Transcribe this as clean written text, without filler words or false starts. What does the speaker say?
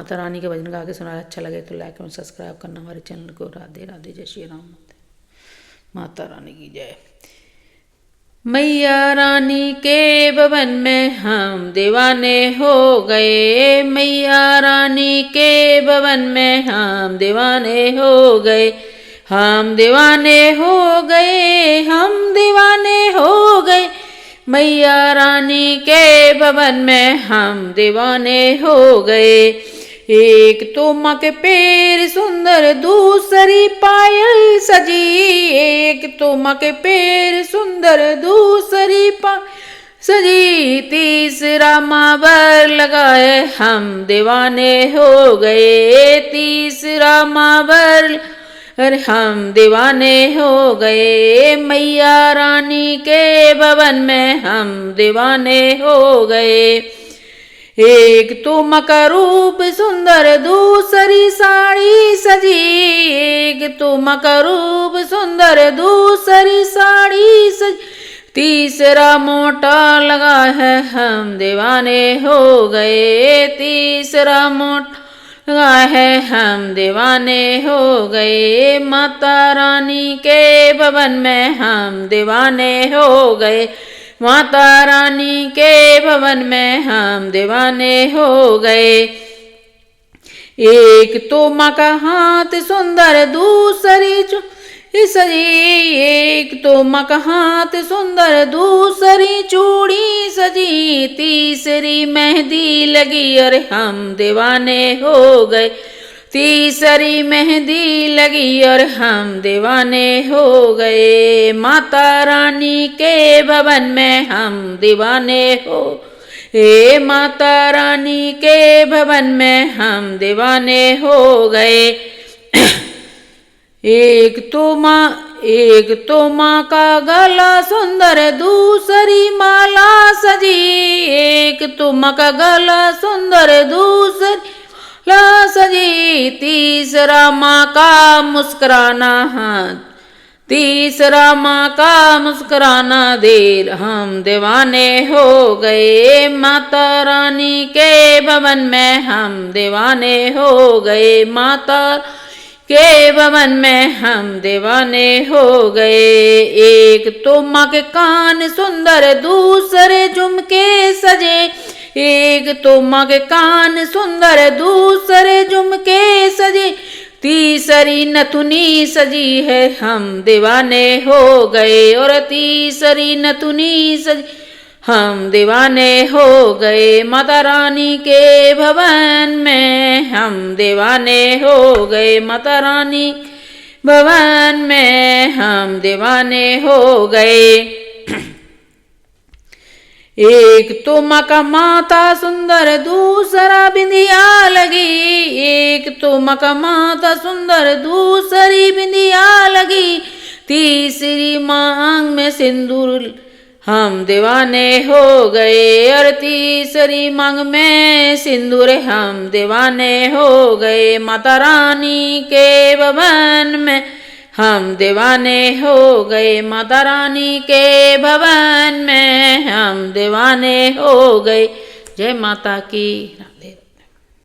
माता रानी के भजन गा के सुना, अच्छा लगे तो लाइक और सब्सक्राइब करना हमारे चैनल को। राधे राधे, जय श्री राम, माता रानी की जय। मैया रानी के भवन में हम दीवाने हो गए, मैया रानी के भवन में हम दीवाने हो गए, हम दीवाने हो गए, हम दीवाने हो गए, मैया रानी के भवन में हम दीवाने हो गए। एक तो माँ के पैर सुंदर, दूसरी पायल सजी, एक तो माँ के पैर सुंदर, दूसरी सजी, तीसरा माँ बर लगाए हम दीवाने हो गए, तीसरा माँ बर हम दीवाने हो गए, मैया रानी के भवन में हम दीवाने हो गए। एक तो माँ का रूप सुंदर, दूसरी साड़ी सजी, एक तो माँ का रूप सुंदर, दूसरी साड़ी सजी, तीसरा मोटा लगा है हम दीवाने हो गए, तीसरा मोटा लगा है हम दीवाने हो गए, माता रानी के भवन में हम दीवाने हो गए, माता रानी के भवन में हम दीवाने हो गए। एक तो माँ का हाथ सुंदर, दूसरी सजी, एक तो माँ का हाथ सुंदर, दूसरी चूड़ी सजी, तीसरी मेहंदी लगी और हम दीवाने हो गए, तीसरी मेहंदी लगी और हम दीवाने हो गए, माता रानी के भवन में हम दीवाने हो, हे माता रानी के भवन में हम दीवाने हो गए। एक तो माँ का गला सुंदर, दूसरी माला सजी, एक तो माँ का गला सुंदर, दूसरी माला सजी, तीसरा माँ का मुस्कुराना हाथ, तीसरा माँ का मुस्कुराना देर हम दीवाने हो गए, माता रानी के भवन में हम दीवाने हो गए, माता के भवन में हम दीवाने हो गए। एक तो माँ के कान सुंदर, दूसरे झुमके सजे, एक तो माँ के कान सुंदर, दूसरे झुमके सजे, तीसरी नथुनी सजी है हम दीवाने हो गए, और तीसरी नथुनी सजी हम दीवाने हो गए, माता रानी के भवन में हम दीवाने हो गए, माता रानी भवन में हम दीवाने हो गए। एक तो माँ का माथा सुंदर, दूसरा बिंदिया लगी, एक तो माँ का माथा सुंदर, दूसरी बिंदिया लगी, तीसरी मांग में सिंदूर हम दीवाने हो गए, और तीसरी मांग में सिंदूर हम दीवाने हो गए, माता रानी के भवन में हम दीवाने हो गए, माता रानी के भवन में हम दीवाने हो गए। जय माता की।